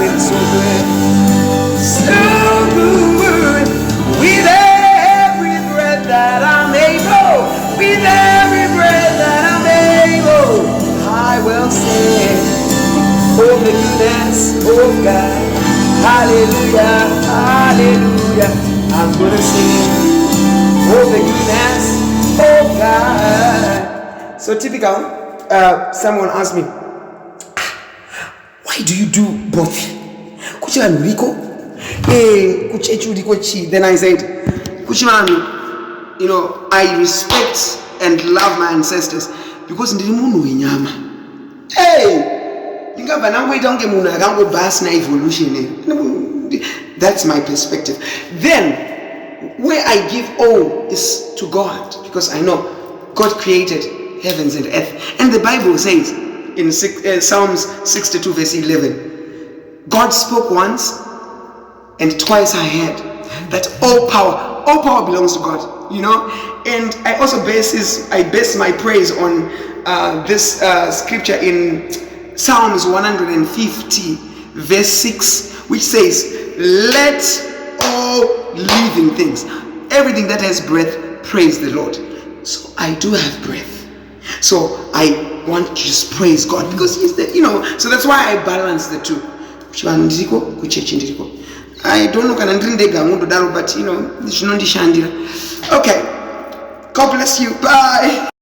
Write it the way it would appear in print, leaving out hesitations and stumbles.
been so good. So good. With every breath that I'm able, with every breath that I'm able, I will sing of the goodness of God. Hallelujah, hallelujah. I'm gonna sing of the goodness of God. So typical, someone asked me, why do you do both? Then I said, you know, I respect and love my ancestors because hey, that's my perspective. Then where I give all is to God, because I know God created heavens and earth. And the Bible says in Psalms 62 verse 11, God spoke once and twice I heard that all power belongs to God, you know. And I also base my praise on this scripture in Psalms 150 verse 6, which says, let all living things, everything that has breath, praise the Lord. So I do have breath, so I want to just praise God because He's the, you know. So that's why I balance the two. I don't know, but you know, okay. God bless you. Bye.